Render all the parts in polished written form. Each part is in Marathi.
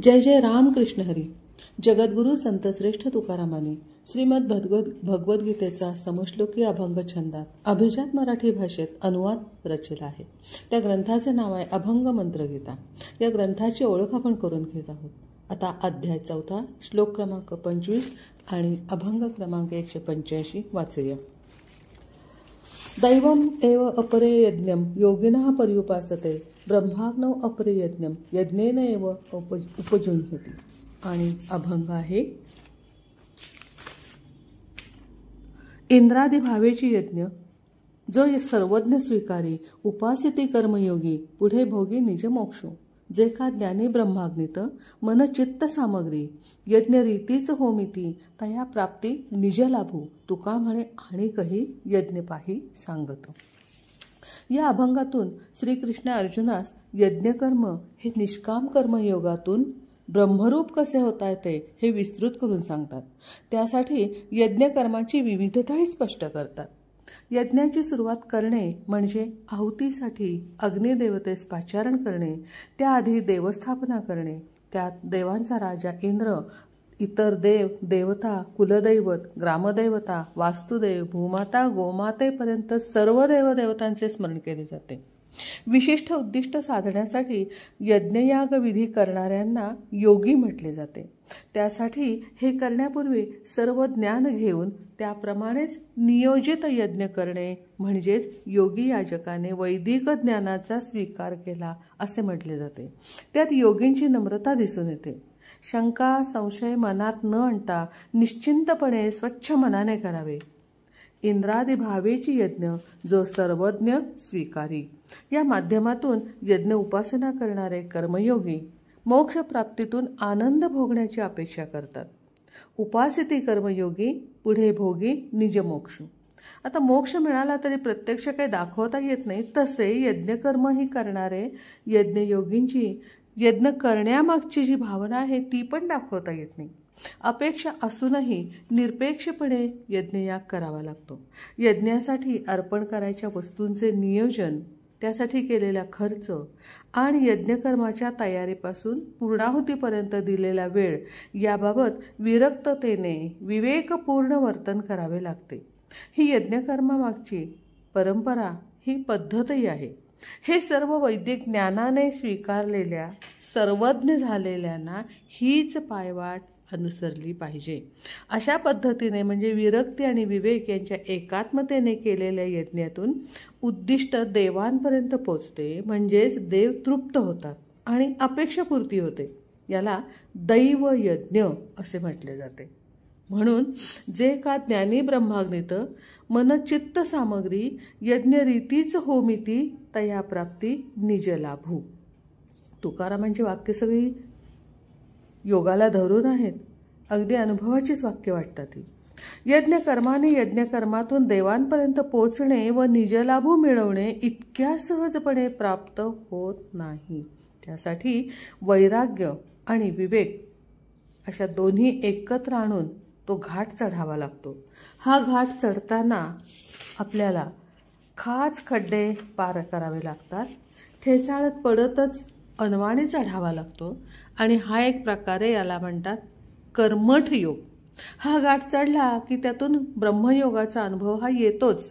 जय जय रामकृष्ण हरी. जगद्गुरु संतश्रेष्ठ तुकारामांनी श्रीमद भगवद्गीतेचा समश्लोकी अभंग छंदात अभिजात मराठी भाषेत अनुवाद रचला आहे. त्या ग्रंथाचे नाव आहे अभंग मंत्रगीता. या ग्रंथाची ओळख आपण करून घेत आहोत. आता अध्याय 4 श्लोक क्रमांक 25 आणि अभंग क्रमांक 185 वाचूया. दैवम एव अपरे यज्ञम योगिनः पर्युपासते ब्रह्माग्नौ अपरे यज्ञम यज्ञेन एव उपजुह्यति. आणि अभंग आहे, इंद्रादी भावेची यज्ञ जो सर्वज्ञ स्वीकारी उपासिती कर्मयोगी पुढे भोगी निज मोक्षो. जे का ज्ञानी ब्रह्माग्नित मन चित्त सामग्री यज्ञ रीतीच होमिती तया प्राप्ती निज लाभू. तुका म्हणे आणि कही यज्ञ पाही सांगतो. या अभंगातून श्रीकृष्ण अर्जुनास यज्ञकर्म हे निष्काम कर्मयोगातून ब्रह्मरूप कसे होता येते हे विस्तृत करून सांगतात. त्यासाठी यज्ञकर्माची विविधताही स्पष्ट करतात. यज्ञाची सुरुवात करणे म्हणजे आहुतीसाठी अग्निदेवतेस पाचारण करणे, त्याआधी देवस्थापना करणे, त्यात देवांचा राजा इंद्र, इतर देव देवता, कुलदैवत, ग्रामदैवता, वास्तुदेव, भूमाता, गोमातेपर्यंत सर्व देवदेवतांचे स्मरण केले जाते. विशिष्ट उद्दिष्ट साधण्यासाठी यज्ञयाग विधी करणाऱ्यांना योगी म्हटले जाते. त्यासाठी हे करण्यापूर्वी सर्व ज्ञान घेऊन त्याप्रमाणेच नियोजित यज्ञ करणे म्हणजेच योगी याजकाने वैदिक ज्ञानाचा स्वीकार केला असे म्हटले जाते. त्यात योगींची नम्रता दिसून येते. शंका संशय मनात न आणता निश्चिंतपणे स्वच्छ मनाने करावे. इंद्रादी भावेची यज्ञ जो सर्वज्ञ स्वीकारी या माध्यमातून यज्ञ उपासना करणारे कर्मयोगी मोक्ष प्राप्तीतून आनंद भोगण्याची अपेक्षा करतात. उपासिती कर्मयोगी पुढे भोगी निज मोक्ष. आता मोक्ष मिळाला तरी प्रत्यक्ष काही दाखवता येत नाही, तसे यज्ञकर्मही करणारे यज्ञयोगींची यज्ञ करण्यामागची जी भावना आहे ती पण दाखवता येत नाही. अपेक्षा असूनही निरपेक्षपणे यज्ञयाग करावा लागतो. यज्ञासाठी अर्पण करायच्या वस्तूंचे नियोजन, त्यासाठी केलेला खर्च आणि यज्ञकर्माच्या तयारीपासून पूर्णाहुतीपर्यंत दिलेला वेळ याबाबत विरक्ततेने विवेकपूर्ण वर्तन करावे लागते. ही यज्ञकर्मामागची परंपरा, ही पद्धतही आहे. हे सर्व वैदिक ज्ञानाने स्वीकारलेल्या सर्वज्ञ झालेल्यांना हीच पायवाट अनुसरली पाहिजे. अशा पद्धतीने म्हणजे विरक्ती आणि विवेक यांच्या एकात्मतेने केलेल्या यज्ञातून उद्दिष्ट देवांपर्यंत पोचते, म्हणजेच देव तृप्त होतात आणि अपेक्षापूर्ती होते. याला दैव यज्ञ असे म्हटले जाते. म्हणून जे का ज्ञानी ब्रह्माग्नित मन चित्त सामग्री यज्ञ रीतीच होमिती तया प्राप्ती निज लाभू. तुकारामांची वाक्य सगळी योगाला धरून आहेत. अगदी अनुभवाचीच वाक्य वाटतात ही. यज्ञकर्माने यज्ञकर्मातून देवांपर्यंत पोचणे व निजलाभू मिळवणे इतक्या सहजपणे प्राप्त होत नाही. त्यासाठी वैराग्य आणि विवेक अशा दोन्ही एकत्र आणून तो घाट चढावा लागतो. हा घाट चढताना आपल्याला खाच खड्डे पार करावे लागतात. ठेचाळत पडतच अनवाणी चढावा लागतो आणि हा एक प्रकारे याला म्हणतात कर्मठ योग. हा घाट चढला की त्यातून ब्रह्मयोगाचा अनुभव हा येतोच.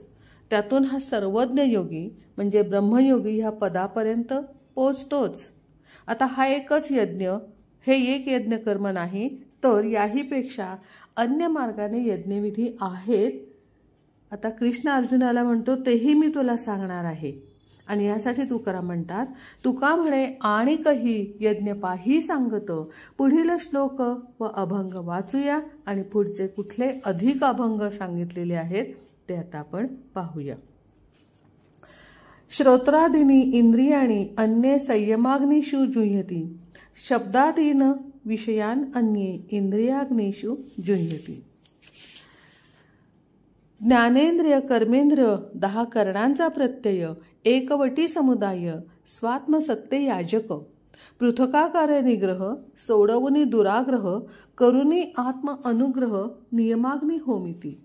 त्यातून हा सर्वज्ञ योगी म्हणजे ब्रह्मयोगी ह्या पदापर्यंत पोचतोच. आता हा एकच यज्ञ, हे एक यज्ञकर्म नाही, तर याहीपेक्षा अन्य मार्गाने यज्ञविधी आहेत. आता कृष्ण अर्जुनाला म्हणतो तेही मी तुला सांगणार आहे. आणि यासाठी तुकाराम म्हणतात, तुका म्हणे आणि कही यज्ञ पाही सांगतो. पुढील श्लोक व अभंग वाचूया आणि पुढचे कुठले अधिक अभंग सांगितलेले आहेत ते आता आपण पाहूया. श्रोत्रादीनी इंद्रियाणी अन्ये संयमाग्निषु जुह्यति शब्दादीन विषयान अन्ये इंद्रियाग्निषु जुह्यति. ज्ञानेंद्रिय कर्मेंद्रिय 10 करणांचा प्रत्यय एकवटी समुदाय स्वात्मसत्ते याजक पृथकाकार निग्रह सोडवुनी दुराग्रह करुनी आत्म अनुग्रह नियमाग्नी होमिती.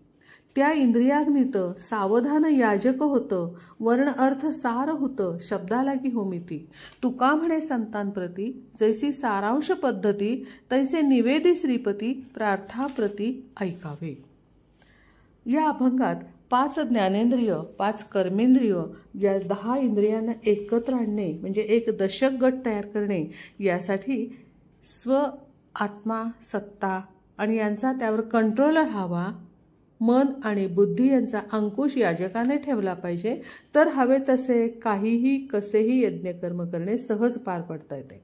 त्या इंद्रियाग्नीत सावधान याजक होतं, वर्ण अर्थ सार होतं, शब्दाला की होमिती. तुका म्हणे संतांप्रती, जैसी सारांश पद्धती, तैसे निवेदी श्रीपती, प्रार्थाप्रती ऐकावे. या अभंगात 5 ज्ञानेंद्रिय, 5 कर्मेंद्रिय या 10 इंद्रियांना एकत्र आणणे म्हणजे एक दशक गट तयार करणे, यासाठी स्व, आत्मा, सत्ता आणि यांचा त्यावर कंट्रोलर हवा, मन आणि बुद्धी यांचा अंकुश याजकाने ठेवला पाहिजे, तर हवे तसे काहीही कसेही यज्ञकर्म करणे सहज पार पडता येते.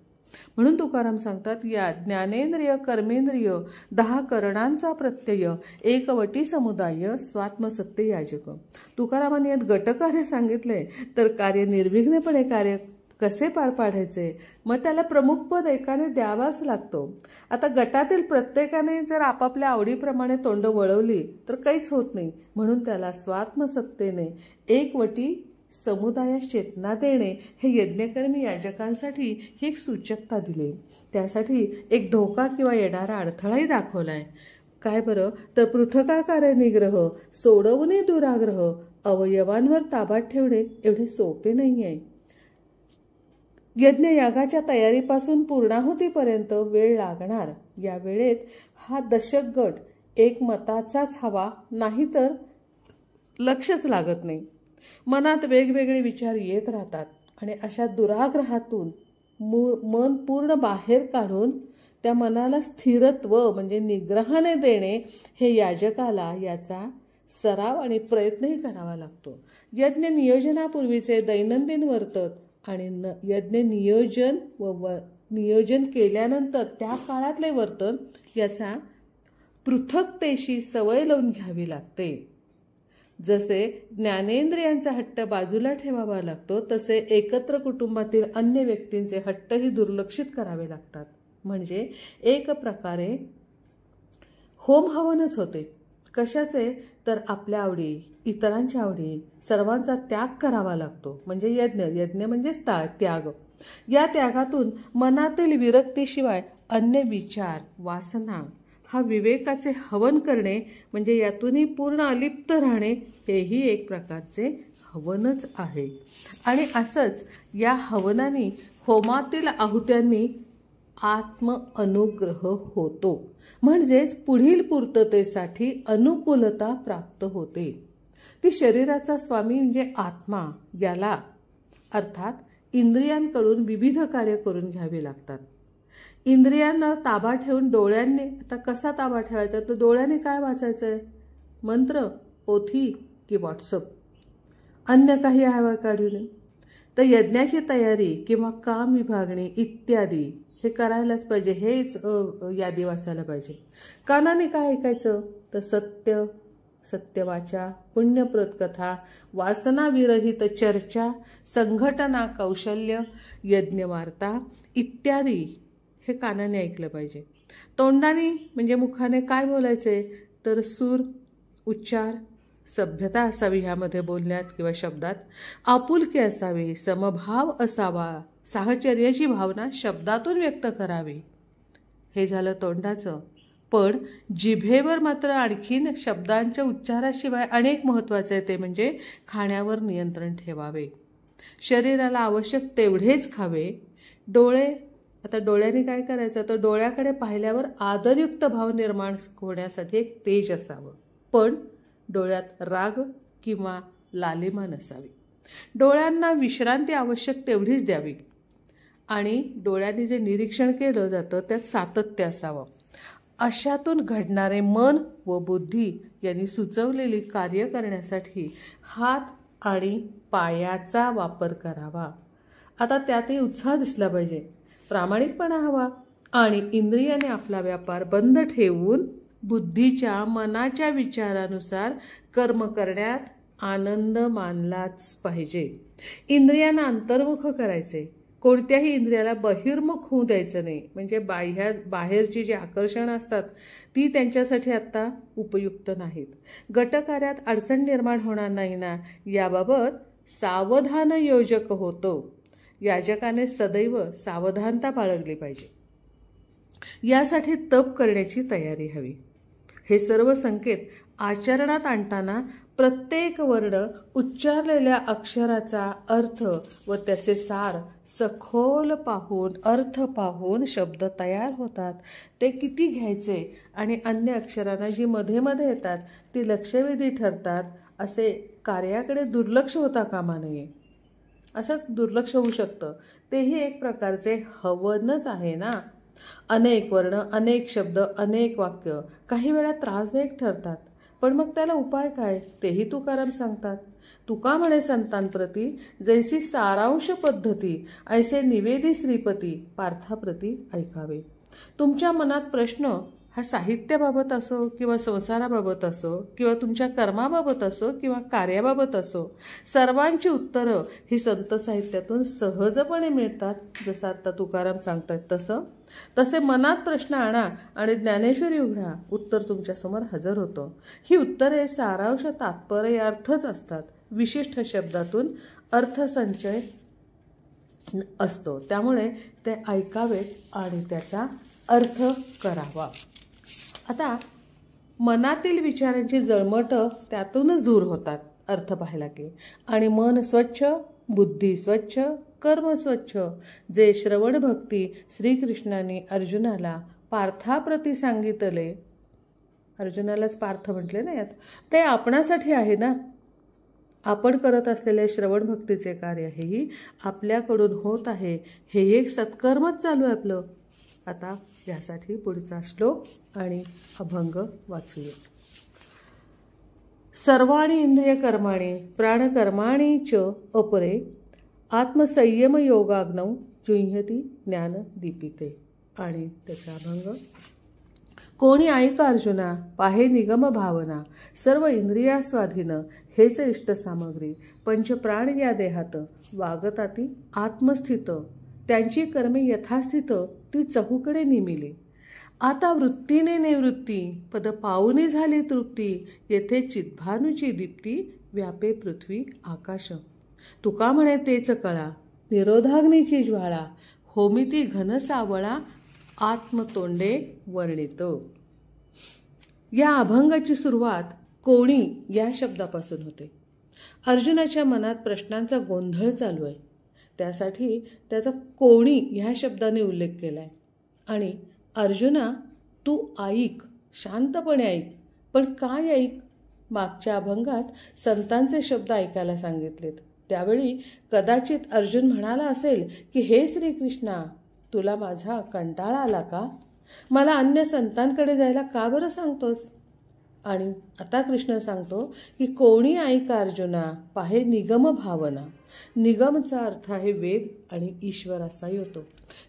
म्हणून तुकाराम सांगतात, या ज्ञानेंद्रिय कर्मेंद्रिय 10 करणांचा प्रत्यय एकवटी समुदाय स्वात्मसत्य याजक. तुकारामांनी यात गटकार्य सांगितले, तर कार्य निर्विघ्नपणे कार्य कसे पार पाडायचे, मग त्याला प्रमुख पद एकाने द्यावाच लागतो. आता गटातील प्रत्येकाने जर आपापल्या आवडीप्रमाणे तोंड वळवली तर काहीच होत नाही. म्हणून त्याला स्वात्मसत्तेने एकवटी समुदायास चेतना देणे हे यज्ञकर्मी याजकांसाठी ही एक सूचकता दिली. त्यासाठी एक धोका किंवा येणारा अडथळाही दाखवलाय. काय बरं, तर पृथकाकार निग्रह, सोडवणे दुराग्रह, अवयवांवर ताबा ठेवणे एवढे सोपे नाही आहे. यज्ञ यागाच्या तयारीपासून पूर्णाहुतीपर्यंत वेळ लागणार. या वेळेत हा दशक गट एक मताचाच हवा, नाहीतर लक्षच लागत नाही. मनात वेगवेगळे विचार येत राहतात आणि अशा दुराग्रहातून मन पूर्ण बाहेर काढून त्या मनाला स्थिरत्व म्हणजे निग्रहाने देणे हे याजकाला याचा सराव आणि प्रयत्नही करावा लागतो. यज्ञ नियोजनापूर्वीचे दैनंदिन वर्तन आणि यज्ञ नियोजन केल्यानंतर त्या काळातले वर्तन याचा पृथकतेशी सवय लावून घ्यावी लागते. जसे ज्ञानेंद्रियांचा हट्ट बाजूला ठेवावा लागतो, तसे एकत्र कुटुंबातील अन्य व्यक्तींचे हट्टही दुर्लक्षित करावे लागतात. म्हणजे एक प्रकारे होम हवनच होते. कशाचे, तर आपल्या आवडी, इतरांच्या आवडी, सर्वांचा त्याग करावा लागतो. म्हणजे यज्ञ म्हणजेच त्याग. या त्यागातून मनातील विरक्तीशिवाय अन्य विचार, वासना हा विवेकाचे हवन करणे म्हणजे यातूनही पूर्ण अलिप्त राहणे हेही एक प्रकारचे हवनच आहे. आणि असंच या हवनाने, होमातील आहुत्यांनी आत्म अनुग्रह होतो. म्हणजेच पुढील पूर्ततेसाठी अनुकूलता प्राप्त होते. ती शरीराचा स्वामी म्हणजे आत्मा याला अर्थात इंद्रियांकडून विविध कार्य करून घ्यावी लागतात. इंद्रियांना ताबा ठेवून डोळ्यांनी, आता कसा ताबा ठेवायचा, तर डोळ्याने काय वाचायचं आहे, मंत्र, पोथी की व्हॉट्सअप, अन्य काही हवा काढू नये. तर यज्ञाची तयारी किंवा काम विभागणी इत्यादी हे करायलाच पाहिजे. हेच यादी वाचायला पाहिजे. कानाने काय ऐकायचं, तर सत्य, सत्यवाचा, पुण्यप्रद कथा, वासनाविरहित चर्चा, संघटना कौशल्य, यज्ञवार्ता इत्यादी हे कानाने ऐकलं पाहिजे. तोंडाने म्हणजे मुखाने काय बोलायचे, तर सूर, उच्चार, सभ्यता असावी ह्यामध्ये बोलण्यात किंवा शब्दात, आपुलकी असावी, समभाव असावा, साहचर्याची भावना शब्दातून व्यक्त करावी. हे झालं तोंडाचं. पण जिभेवर मात्र आणखीन शब्दांच्या उच्चाराशिवाय अनेक महत्त्वाचे आहे, ते म्हणजे खाण्यावर नियंत्रण ठेवावे. शरीराला आवश्यक तेवढेच खावे. डोळे, आता डोळ्याने काय करायचं, तर डोळ्याकडे पाहिल्यावर आदरयुक्त भाव निर्माण होण्यासाठी एक तेज असावं. पण डोळ्यात राग किंवा लालिमा नसावी. डोळ्यांना विश्रांती आवश्यक तेवढीच द्यावी आणि डोळ्यांनी जे निरीक्षण केलं जातं त्यात सातत्य असावं. अशातून घडणारे मन व बुद्धी यांनी सुचवलेली कार्य करण्यासाठी हात आणि पायाचा वापर करावा. आता त्यातही उत्साह दिसला पाहिजे, प्रामाणिकपणा हवा आणि इंद्रियाने आपला व्यापार बंद ठेवून बुद्धीच्या, मनाच्या विचारानुसार कर्म करण्यात आनंद मानलाच पाहिजे. इंद्रियांना अंतर्मुख करायचे, कोणत्याही इंद्रियाला बहिर्मुख होऊ द्यायचं नाही. म्हणजे बाहेरची जी आकर्षणं असतात ती त्यांच्यासाठी आत्ता उपयुक्त नाहीत. गटकार्यात अडचण निर्माण होणार नाही ना, याबाबत सावधान योजक होतो. याजकाने सदैव सावधानता बाळगली पाहिजे. यासाठी तप करण्याची तयारी हवी. हे सर्व संकेत आचरणात आणताना प्रत्येक वर्ण उच्चारलेल्या अक्षराचा अर्थ व त्याचे सार सखोल पाहून अर्थ पाहून शब्द तयार होतात. ते किती घ्यायचे आणि अन्य अक्षरांना जी मध्ये मध्ये येतात ती लक्षवेधी ठरतात. असे कार्याकडे दुर्लक्ष होता कामा नये. असंच दुर्लक्ष होऊ शकतं. तेही एक प्रकारचे हवनच आहे ना. अनेक वर्ण, अनेक शब्द, अनेक वाक्य काही वेळा त्रासदायक ठरतात. पण मग त्याला उपाय काय तेही तुकाराम सांगतात. तुका म्हणे संतांप्रती जैसी सारांश पद्धती ऐसे निवेदी श्रीपती पार्थाप्रती ऐकावे. तुमच्या मनात प्रश्न हा साहित्याबाबत असो किंवा संसाराबाबत असो किंवा तुमच्या कर्माबाबत असो किंवा कार्याबाबत असो, सर्वांची उत्तरं ही संत साहित्यातून सहजपणे मिळतात. जसं आता तुकाराम सांगतात तसे मनात प्रश्न आणा आणि ज्ञानेश्वरी उघडा, उत्तर तुमच्यासमोर हजर होतं. ही उत्तरे सारांश तात्पर्यार्थच असतात. विशिष्ट शब्दातून अर्थसंचय असतो. त्यामुळे ते ऐकावेत आणि त्याचा अर्थ करावा. आता मनातील विचारांची जळमट त्यातूनच दूर होतात अर्थ पाहिला की. आणि मन स्वच्छ, बुद्धी स्वच्छ, कर्म स्वच्छ. जे श्रवण भक्ती श्रीकृष्णाने अर्जुनाला पार्थाप्रती सांगितले, अर्जुनालाच पार्थ म्हटले ना यात, ते आपणासाठी आहे ना. आपण करत असलेले श्रवण भक्तीचे कार्य हेही आपल्याकडून होत आहे. हे एक सत्कर्मच चालू आहे आपलं. आता यासाठी पुढचा श्लोक आणि अभंग वाचूया. सर्वाणि इंद्रिय कर्माणि प्राणकर्माणि च अपरे आत्मसंयम योगाग्नौ जुह्यति ज्ञान दीपिते. आणि त्याचा अभंग. कोणी ऐका अर्जुना पाहे निगम भावना, सर्व इंद्रिया स्वाधीन हेच इष्ट सामग्री. पंचप्राण या देहात वागताती आत्मस्थित, त्यांची कर्मे यथास्थित ती चहूकडे निमिली. आता वृत्तीने निवृत्ती पद पाऊनी झाली तृप्ती, येथे चिद्भानुची दीप्ती व्यापे पृथ्वी आकाश. तुका म्हणे तेच कळा निरोधाग्नीची ज्वाळा, होमिती घन सावळा आत्मतोंडे वर्णित. या अभंगाची सुरुवात कोणी या शब्दापासून होते. अर्जुनाच्या मनात प्रश्नांचा गोंधळ चालू आहे. त्यासाठी त्याचा कोणी ह्या शब्दाने उल्लेख केला आहे. आणि अर्जुना तू ऐक, शांतपणे ऐक. पण काय ऐक? मागच्या अभंगात संतांचे शब्द ऐकायला सांगितलेत. त्यावेळी कदाचित अर्जुन म्हणाला असेल की हे श्रीकृष्णा, तुला माझा कंटाळा आला का? मला अन्य संतांकडे जायला का बरं सांगतोस? आणि आता कृष्ण सांगतो की कोणी ऐका अर्जुना पाहे निगम भावना. निगमचा अर्थ आहे वेद आणि ईश्वर असाही होतो.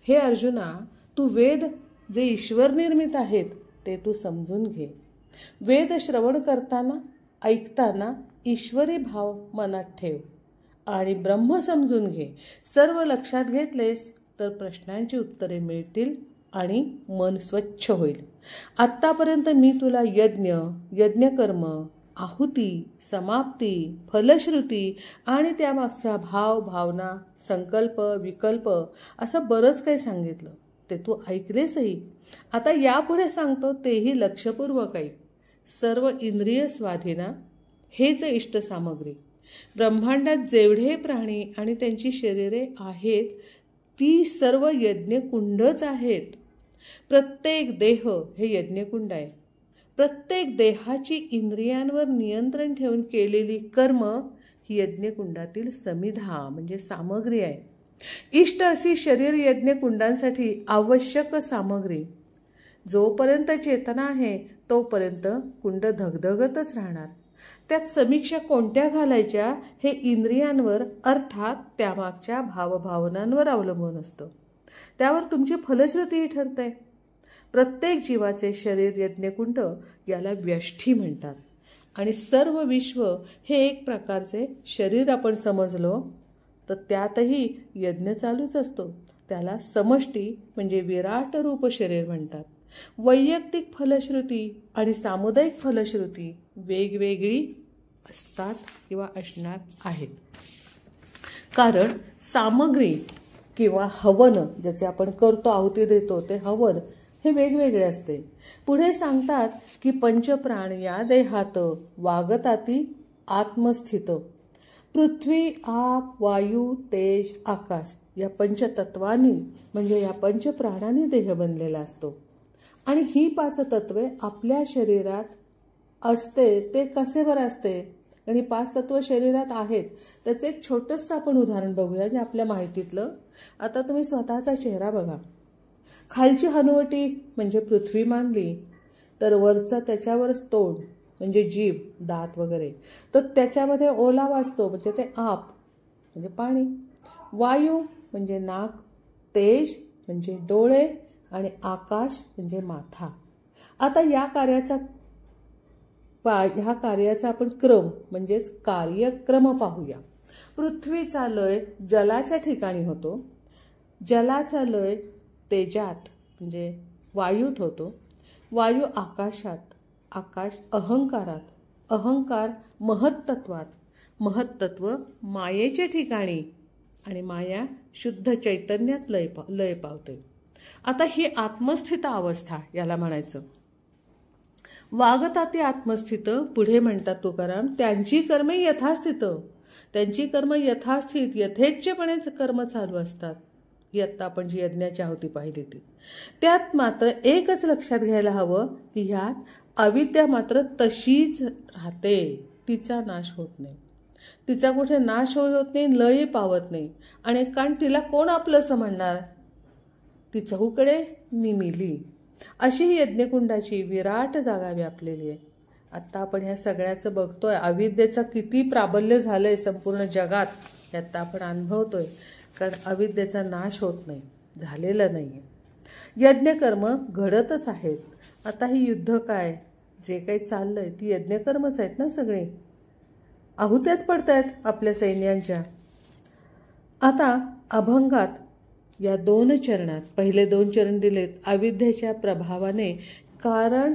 हे अर्जुना, तू वेद जे ईश्वर निर्मित आहेत ते तू समजून घे. वेद श्रवण करताना ऐकताना ईश्वरी भाव मनात ठेव आणि ब्रह्म समजून घे. सर्व लक्षात घेतलेस तर प्रश्नांची उत्तरे मिळतील आणि मन स्वच्छ होईल. आत्तापर्यंत मी तुला यज्ञकर्म, आहुती, समाप्ती, फलश्रुती आणि त्यामागचा भाव, भावना, संकल्प, विकल्प असं बरंच काही सांगितलं. ते तू ऐकलेसही. आता यापुढे सांगतो तेही लक्षपूर्वक ऐक. सर्व इंद्रिय स्वाधीना हेच इष्ट सामग्री. ब्रह्मांडात जेवढे प्राणी आणि त्यांची शरीरे आहेत ती सर्व यज्ञकुंडच आहेत. प्रत्येक देह हे यज्ञकुंड आहे. प्रत्येक देहाची इंद्रियांवर नियंत्रण ठेवून केलेली कर्म ही यज्ञकुंडातील समिधा म्हणजे सामग्री आहे. इष्ट अशी शरीर यज्ञकुंडांसाठी आवश्यक सामग्री. जोपर्यंत चेतना आहे तोपर्यंत कुंड धगधगतच राहणार. त्यात समीक्षा कोणत्या घालायच्या हे इंद्रियांवर अर्थात त्यामागच्या भावभावनांवर अवलंबून असतं. त्यावर तुमची फलश्रुतीही ठरते. प्रत्येक जीवाचे शरीर यज्ञकुंड याला व्यष्ठी म्हणतात. आणि सर्व विश्व हे एक प्रकारचे शरीर आपण समजलो तर त्यातही यज्ञ चालूच असतो. त्याला समष्टी म्हणजे विराट रूप शरीर म्हणतात. वैयक्तिक फलश्रुती आणि सामुदायिक फलश्रुती वेगवेगळी असतात किंवा असणार आहेत. कारण सामग्री किंवा हवन ज्याचे आपण करतो, आहुती देतो ते हवन हे वेगवेगळे असते. पुढे सांगतात की पंचप्राण या देहात वागताती आत्मस्थित. पृथ्वी, आप, वायू, तेज, आकाश या पंचतत्वांनी म्हणजे या पंचप्राणांनी देह बनलेला असतो. आणि ही 5 तत्वे आपल्या शरीरात असते. ते कसे बरं असते? आणि 5 तत्व शरीरात आहेत. त्याचं एक छोटंसं आपण उदाहरण बघूया जे आपल्या माहितीतलं. आता तुम्ही स्वतःचा चेहरा बघा. खालची हनुवटी म्हणजे पृथ्वी मानली, तर वरचा त्याच्यावरच तोंड म्हणजे जीभ, दात वगैरे, तर त्याच्यामध्ये ओलावा असतो म्हणजे ते आप म्हणजे पाणी. वायू म्हणजे नाक, तेज म्हणजे डोळे आणि आकाश म्हणजे माथा. आता ह्या कार्याचा आपण क्रम म्हणजेच कार्यक्रम पाहूया. पृथ्वीचा लय जलाच्या ठिकाणी होतो. जलाचा लय तेजात म्हणजे वायूत होतो. वायू आकाशात, आकाश अहंकारात, अहंकार महत्तत्वात, महत्तत्व मायेच्या ठिकाणी आणि माया शुद्ध चैतन्यात लय पावते. आता ही आत्मस्थित अवस्था याला म्हणायचं. वागताती आत्मस्थित. पुढे म्हणतात तुकाराम, त्यांची कर्मे यथास्थित. त्यांची कर्म यथास्थित यथेच्छपणेच कर्म चालू असतात. आत्ता आपण जी यज्ञाची आहुती पाहिली ती. त्यात मात्र एकच लक्षात घ्यायला हवं की ह्यात अविद्या मात्र तशीच राहते. तिचा नाश होत नाही. तिचा कुठे नाश होत नाही, लय पावत नाही. आणि कारण तिला कोण आपलंसं म्हणणार? ती चहूकडे निमिली. अशी ही यज्ञकुंडाची विराट जागा व्यापलेली आहे. आत्ता आपण ह्या सगळ्याचं बघतोय. अविद्येचं किती प्राबल्य झालंय संपूर्ण जगात यात आपण अनुभवतोय. कारण अविद्येचा नाश होत नाही, झालेला नाही आहे. यज्ञकर्म घडतच आहेत. आता ही युद्ध काय जे काही चाललंय ती यज्ञकर्मच आहेत ना सगळे. आहुत्याच पडत आहेत आपल्या सैन्यांच्या. आता अभंगात या 2 चरणात पहिले 2 चरण दिलेत. अविद्येच्या प्रभावाने कारण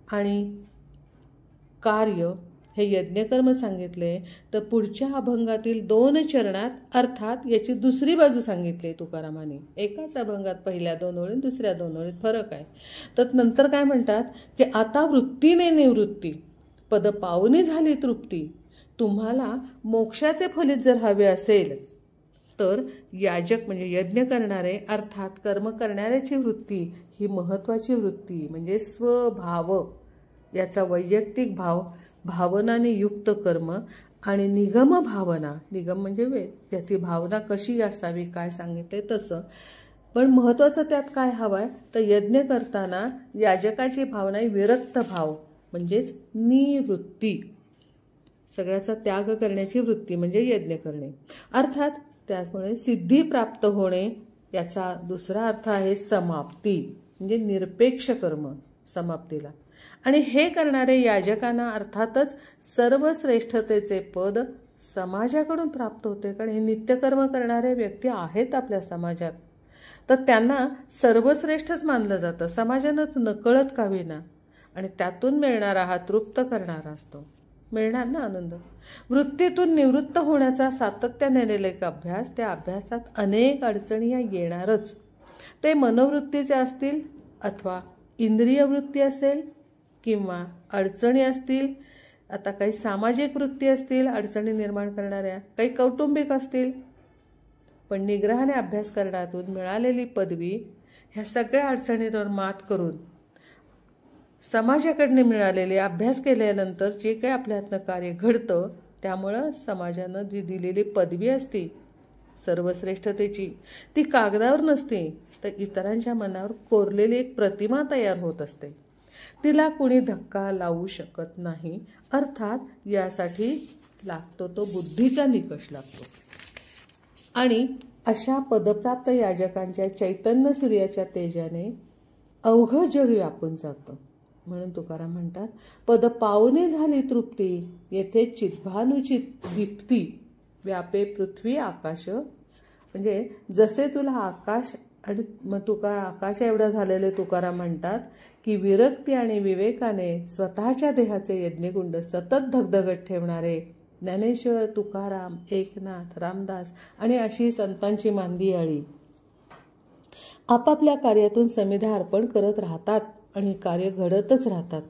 आणि कार्य हे यज्ञकर्म सांगितले. तर पुढच्या अभंगातील 2 चरणात अर्थात याची दुसरी बाजू सांगितली तुकारामाने. एकाच अभंगात पहिल्या 2 ओळीत दुसऱ्या 2 ओळीत फरक आहे. तर नंतर काय म्हणतात की आता वृत्तीने निवृत्ती, पद पावनी झाली तृप्ती. तुम्हाला मोक्षाचे फलित जर हवे असेल तर याजक म्हणजे यज्ञ करणारे अर्थात कर्म करणाऱ्याची वृत्ती ही महत्त्वाची वृत्ती म्हणजे स्वभाव, याचा वैयक्तिक भावनाने युक्त कर्म आणि निगम भावना. निगम म्हणजे वेद. याची भावना कशी असावी काय सांगितले तसं. पण महत्त्वाचं त्यात काय हवं आहे तर यज्ञ करताना याजकाची भावना ही विरक्त भाव म्हणजेच निवृत्ती, सगळ्याचा त्याग करण्याची वृत्ती म्हणजे यज्ञ करणे. अर्थात त्यामुळे सिद्धी प्राप्त होणे. याचा दुसरा अर्थ आहे समाप्ती म्हणजे निरपेक्ष कर्म समाप्तीला. आणि हे करणारे याजकांना अर्थातच सर्वश्रेष्ठतेचे पद समाजाकडून प्राप्त होते. कारण हे नित्यकर्म करणारे व्यक्ती आहेत आपल्या समाजात, तर त्यांना सर्वश्रेष्ठच मानलं जातं समाजानंच नकळत का होईना. आणि त्यातून मिळणारा हा तृप्त करणारा असतो. मिळणार ना आनंद. वृत्तीतून निवृत्त होण्याचा सातत्याने एक अभ्यास. त्या अभ्यासात अनेक अडचणी या येणारच. ते मनोवृत्तीचे असतील अथवा इंद्रिय वृत्ती असेल किंवा अडचणी असतील. आता काही सामाजिक वृत्ती असतील अडचणी निर्माण करणाऱ्या, काही कौटुंबिक असतील. पण निग्रहाने अभ्यास करण्यातून मिळालेली पदवी ह्या सगळ्या अडचणींवर मात करून समाजाकडनं मिळालेले अभ्यास केल्यानंतर जे काही आपल्या हातनं कार्य घडतं त्यामुळं समाजानं जी दिलेली पदवी असते सर्वश्रेष्ठतेची ती कागदावर नसते तर इतरांच्या मनावर कोरलेली एक प्रतिमा तयार होत असते. तिला कुणी धक्का लावू शकत नाही. अर्थात यासाठी लागतो तो बुद्धीचा निकष लागतो. आणि अशा पदप्राप्त याजकांच्या चैतन्य सूर्याच्या तेजाने अवघं जग व्यापून जातं. म्हणून तुकाराम म्हणतात पद पावने झाली तृप्ती, येथे चिद्भानुचित दीप्ती व्यापे पृथ्वी आकाश. म्हणजे जसे तुला आकाश आणि मग आकाश एवढा झालेले तुकाराम म्हणतात की विरक्ती आणि विवेकाने स्वतःच्या देहाचे यज्ञकुंड सतत धगधगत ठेवणारे ज्ञानेश्वर, तुकाराम, एकनाथ, रामदास आणि अशी संतांची मांदियाळी आपापल्या कार्यातून समिधा अर्पण करत राहतात आणि कार्य घडतच राहतात.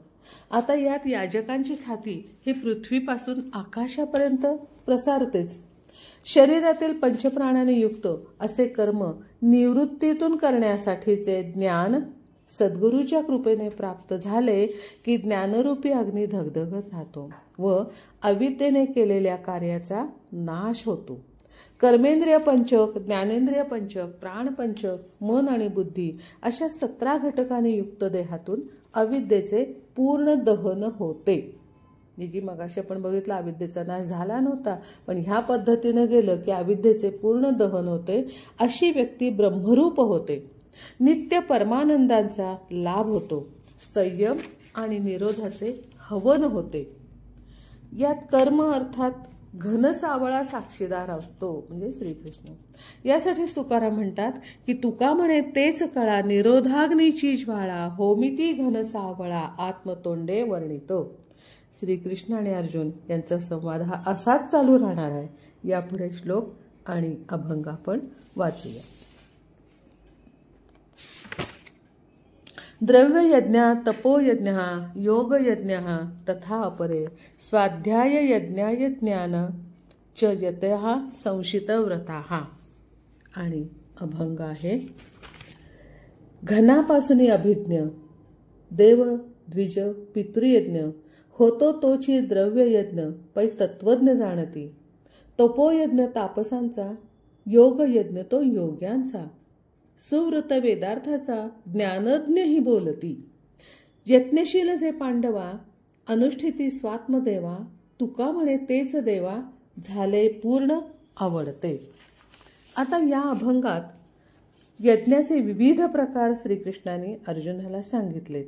आता यात याजकांची ख्याती ही पृथ्वीपासून आकाशापर्यंत प्रसारतेच. शरीरातील पंचप्राणाने युक्त असे कर्म निवृत्तीतून करण्यासाठीचे ज्ञान सद्गुरूच्या कृपेने प्राप्त झाले की ज्ञानरूपी अग्नी धगधगत राहतो व अविद्येने केलेल्या कार्याचा नाश होतो. कर्मेंद्रिय पंचक, ज्ञानेंद्रिय पंचक, प्राणपंचक, मन आणि बुद्धी अशा 17 घटकाने युक्त देहातून अविद्येचे पूर्ण दहन होते. जी मगाशी आपण बघितलं अविद्येचा नाश झाला नव्हता, पण ह्या पद्धतीनं गेलं की अविद्येचे पूर्ण दहन होते. अशी व्यक्ती ब्रह्मरूप होते. नित्य परमानंदांचा लाभ होतो. संयम आणि निरोधाचे हवन होते. यात कर्म अर्थात घनसावळा साक्षीदार असतो म्हणजे श्रीकृष्ण. यासाठी तुकाराम म्हणतात की तुका म्हणे तेच कळा निरोधाग्नीची ज्वाळा होमिती घनसावळा आत्मतोंडे वर्णितो. श्रीकृष्ण आणि अर्जुन यांचा संवाद हा असाच चालू राहणार आहे. यापुढे श्लोक आणि अभंग आपण वाचूया. द्रव्ययज्ञ तपोयज्ञ योगयज्ञ तथा अपरे स्वाध्याययज्ञाय ज्ञान च यतः संशितव्रताः. आणि अभंग आहे. घनापासून अभिज्ञ देव द्विज पितृयज्ञ होतो तोची द्रव्ययज्ञ पै तत्वज्ञ जाणती. तपोयज्ञ तापसांचा योगयज्ञ तो योग्यांचा सुवृत वेदार्थाचा ज्ञानज्ञ ही बोलती. यत्नशील जे पांडवा अनुष्ठिती स्वात्मदेवा तुका म्हणे तेच देवा झाले पूर्ण आवडते. आता या अभंगात यज्ञाचे विविध प्रकार श्रीकृष्णाने अर्जुनाला सांगितलेत.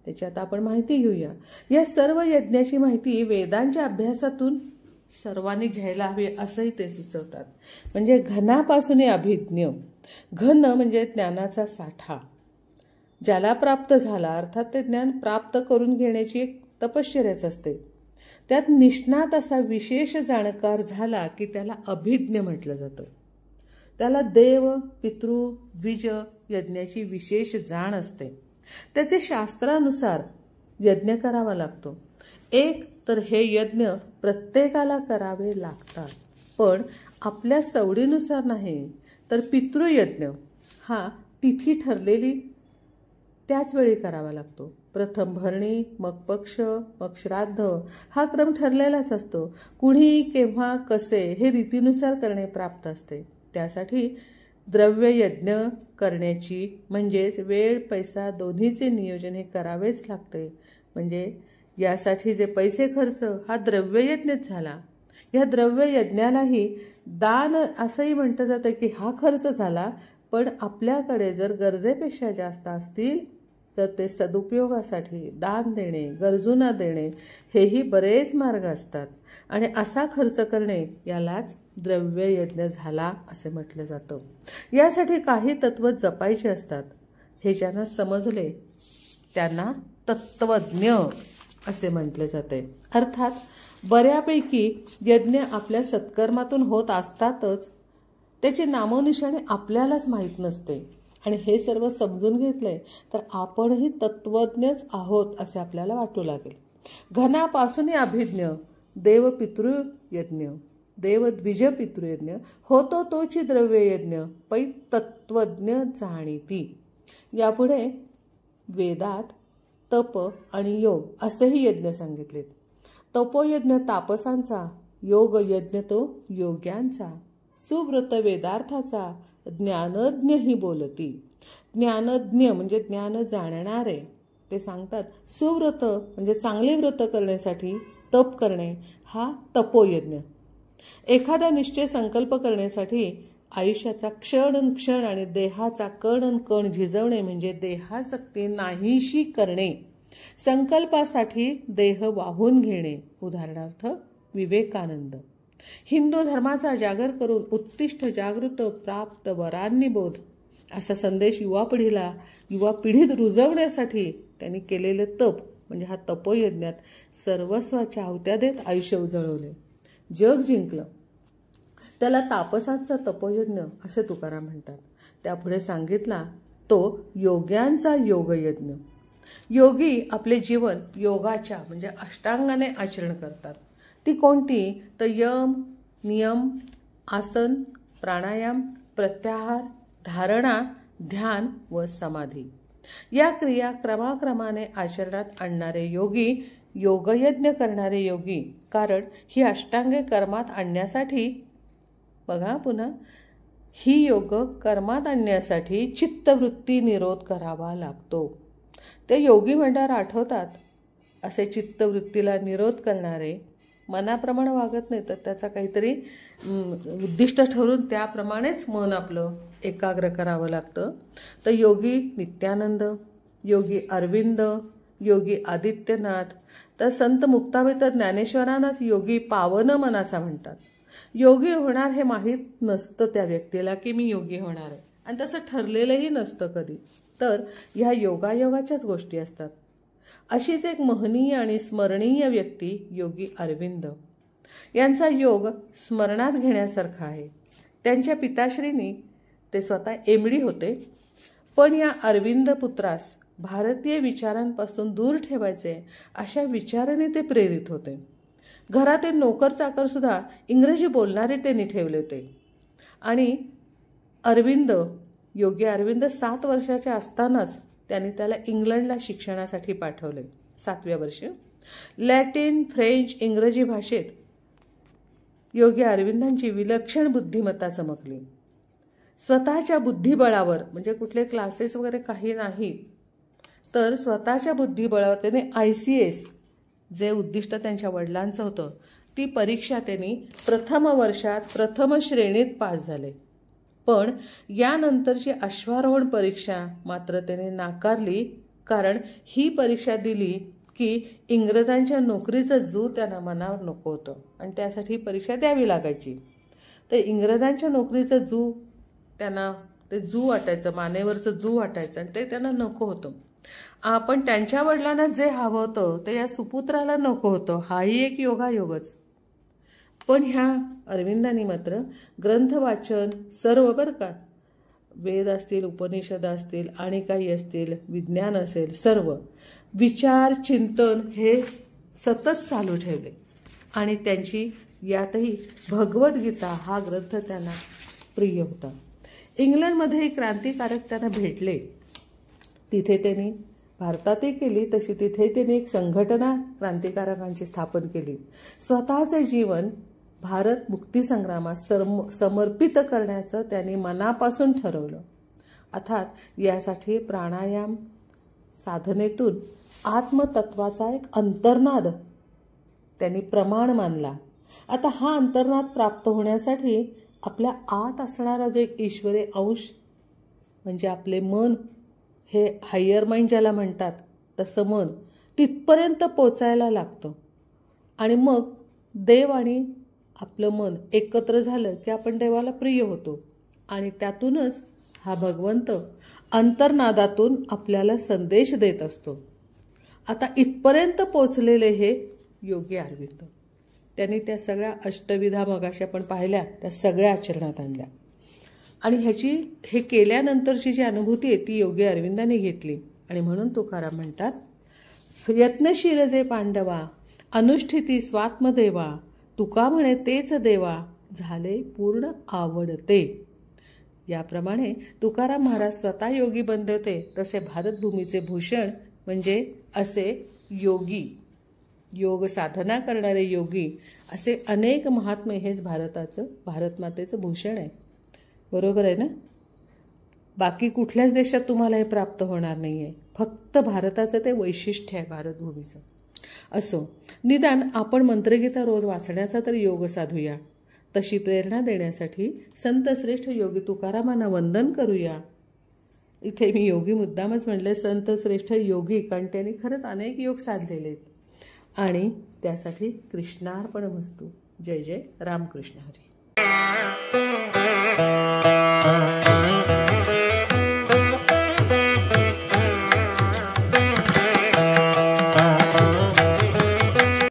त्याच्यात आपण माहिती घेऊया. या सर्व यज्ञाची माहिती वेदांच्या अभ्यासातून सर्वांनी घ्यायला हवी असंही ते सुचवतात. म्हणजे घनापासून अभिज्ञ. घन म्हणजे ज्ञानाचा साठा. ज्याला प्राप्त झाला अर्थात ते ज्ञान प्राप्त करून घेण्याची एक तपश्चर्याच असते. त्यात निष्णात असा विशेष जाणकार झाला की त्याला अभिज्ञ म्हटलं जातं. त्याला देव पितृ द्विज यज्ञाची विशेष जाण असते. त्याचे शास्त्रानुसार यज्ञ करावा लागतो. एक तर हे यज्ञ प्रत्येकाला करावे लागतात, पण आपल्या सवडीनुसार नाही. तर पितृयज्ञ हा तिथी ठरलेली त्याच वेळी करावा लागतो. प्रथम भरणी, मग पक्ष, मग श्राद्ध हा क्रम ठरलेलाच असतो. कुणी केव्हा कसे हे रीतीनुसार करणे प्राप्त असते. त्यासाठी द्रव्ययज्ञ करण्याची म्हणजेच वेळ पैसा दोन्हीचे नियोजन हे करावेच लागते. म्हणजे यासाठी जे पैसे खर्च हा द्रव्ययज्ञच झाला. या द्रव्ययज्ञालाही दान असंही म्हटलं जातं की हा खर्च झाला, पण आपल्याकडे जर गरजेपेक्षा जास्त असतील तर ते सदुपयोगासाठी दान देणे, गरजूंना देणे हेही बरेच मार्ग असतात. आणि असा खर्च करणे यालाच द्रव्ययज्ञ झाला असे म्हटलं जातं. यासाठी काही तत्व जपायची असतात. हे ज्यांना समजले त्यांना तत्वज्ञ असे म्हटले जाते. अर्थात बऱ्यापैकी यज्ञ आपल्या सत्कर्मातून होत असतातच, त्याची नामोनिशाणे आपल्यालाच माहीत नसते. आणि हे सर्व समजून घेतले तर आपणही तत्वज्ञच आहोत असे आपल्याला वाटू लागेल. घनापासून अभिज्ञ देव पितृयज्ञ देव द्विज पितृयज्ञ होतो तोची द्रव्ययज्ञ पै तत्वज्ञ जाणीती. यापुढे वेदात तप आणि योग असेही यज्ञ सांगितलेत. तपोयज्ञ तापसांचा, योगयज्ञ तो योग्यांचा, सुव्रत वेदार्थाचा, ज्ञानज्ञ ही बोलती. ज्ञानज्ञ म्हणजे ज्ञान जाणणारे. ते सांगतात सुव्रत म्हणजे चांगले व्रत करण्यासाठी तप करणे हा तपोयज्ञ. एखादा निश्चय संकल्प करण्यासाठी आयुष्याचा क्षण क्षण आणि देहाचा कण कण झिजवणे म्हणजे देहासक्ती नाहीशी करणे. संकल्पासाठी देह वाहून घेणे. उदाहरणार्थ विवेकानंद. हिंदू धर्माचा जागर करून उत्तिष्ठ जागृत प्राप्त वरांनी बोध असा संदेश युवा पिढीत रुजवण्यासाठी त्यांनी केलेले तप म्हणजे हा तपोयज्ञात सर्वस्वाच्या आहुत्या देत आयुष्य उजळवले, जग जिंकलं. त्याला तापसांचा तपोयज्ञ असे तुकाराम म्हणतात. त्यापुढे सांगितला तो योग्यांचा योगयज्ञ. योगी आपले जीवन योगाच्या म्हणजे अष्टांगाने आचरण करतात. ती कोणती? तर यम, नियम, आसन, प्राणायाम, प्रत्याहार, धारणा, ध्यान व समाधी या क्रिया क्रमाक्रमाने आचरणात आणणारे योगी, योगयज्ञ करणारे योगी. कारण ही अष्टांगे कर्मात आणण्यासाठी, बघा पुन्हा, ही योग कर्मात आणण्यासाठी चित्तवृत्ती निरोध करावा लागतो. ते योगी म्हणल्यावर आठवतात असे चित्तवृत्तीला निरोध करणारे, मनाप्रमाणे वागत नाही तर त्याचा काहीतरी उद्दिष्ट ठरवून त्याप्रमाणेच मन आपलं एकाग्र करावं लागतं. तर योगी नित्यानंद, योगी अरविंद, योगी आदित्यनाथ, तर संत मुक्तावेद ज्ञानेश्वरांनाच योगी पावन मनाचा म्हणतात. योगी होणार हे माहीत नसतं त्या व्यक्तीला की मी योगी होणार आहे, आणि तसं ठरलेलंही नसतं कधी. तर ह्या योगायोगाच्याच गोष्टी असतात. अशीच एक महनीय आणि स्मरणीय व्यक्ती योगी अरविंद. यांचा योग स्मरणात घेण्यासारखा आहे. त्यांच्या पिताश्रींनी, ते स्वतः एमडी होते, पण या अरविंद पुत्रास भारतीय विचारांपासून दूर ठेवायचे अशा विचाराने ते प्रेरित होते. घरातील नोकर चाकरसुद्धा इंग्रजी बोलणारे त्यांनी ठेवले होते. आणि योगी अरविंद 7 वर्षाचे असतानाच त्यांनी त्याला इंग्लंडला शिक्षणासाठी पाठवले. 7व्या वर्षी लॅटिन, फ्रेंच, इंग्रजी भाषेत योगी अरविंदांची विलक्षण बुद्धिमत्ता चमकली. स्वतःच्या बुद्धिबळावर, म्हणजे कुठले क्लासेस वगैरे काही नाही, तर स्वतःच्या बुद्धिबळावर त्यांनी ICS, जे उद्दिष्ट त्यांच्या वडिलांचं होतं, ती परीक्षा त्यांनी प्रथम वर्षात प्रथम श्रेणीत पास झाले. पण यानंतरची अश्वारोहण परीक्षा मात्र त्याने नाकारली. कारण ही परीक्षा दिली की इंग्रजांच्या नोकरीचं जू त्यांना मनावर नको होतं आणि त्यासाठी ही परीक्षा द्यावी लागायची. तर इंग्रजांच्या नोकरीचं जू त्यांना, ते जू वाटायचं, मानेवरचं जू वाटायचं, आणि ते त्यांना नको होतं. पण त्यांच्या वडिलांना जे हवं होतं ते या सुपुत्राला नको होतं. हाही एक योगायोगच. पण ह्या अरविंदांनी मात्र ग्रंथ वाचन सर्व, बरं का, वेद असतील, उपनिषद असतील आणि काही असतील, विज्ञान असेल, सर्व विचार चिंतन हे सतत चालू ठेवले. आणि त्यांची यातही भगवद्गीता हा ग्रंथ त्यांना प्रिय होता. इंग्लंडमध्ये क्रांतिकारक त्यांना भेटले. तिथे त्यांनी भारतातही केली तशी तिथे त्यांनी एक संघटना क्रांतिकारकांची स्थापन केली. स्वतःचे जीवन भारत मुक्तीसंग्रामात समर्पित करण्याचं त्यांनी मनापासून ठरवलं. अर्थात यासाठी प्राणायाम साधनेतून आत्मतत्वाचा एक अंतर्नाद त्यांनी प्रमाण मानला. आता हा अंतर्नाद प्राप्त होण्यासाठी आपल्या आत असणारा जो एक ईश्वरी अंश, म्हणजे आपले मन, हे हायर माइंड ज्याला म्हणतात, तसं मन तिथपर्यंत पोचायला लागतं. आणि मग देव आणि आपलं मन एकत्र झालं की आपण देवाला प्रिय होतो. आणि त्यातूनच हा भगवंत अंतर्नादातून आपल्याला संदेश देत असतो. आता इथपर्यंत पोचलेले हे योगी अरविंद. त्यांनी त्या सगळ्या अष्टविधा मगाशी आपण पाहिल्या त्या सगळ्या आचरणात आणल्या. आणि हे केल्यानंतरची जी अनुभूती आहे ती योगी अरविंदांनी घेतली. आणि म्हणून तुकाराम म्हणतात, यत्नशील जे पांडवा अनुष्ठिती स्वात्मदेवा, तुका म्हणे तेच देवा झाले पूर्ण आवडते. याप्रमाणे तुकाराम महाराज स्वतः योगी बनले होते. तसे भारतभूमीचे भूषण म्हणजे असे योगी, योग साधना करणारे योगी, असे अनेक महात्मे हेच भारतमातेचं भूषण आहे. बरोबर आहे ना? बाकी कुठल्याच देशात तुम्हाला हे प्राप्त होणार नाही आहे. फक्त भारताचं ते वैशिष्ट्य आहे भारतभूमीचं. असो, निदान आपण मंत्रगीता रोज वाचण्याचा तर योग साधूया. तशी प्रेरणा देण्यासाठी संतश्रेष्ठ योगी तुकारामांना वंदन करूया. इथे मी योगी मुद्दामच म्हणले संतश्रेष्ठ योगी, कारण त्यांनी खरंच अनेक योग साधलेले आहेत. आणि त्यासाठी कृष्णार्पणमस्तु. जय जय रामकृष्ण हरी.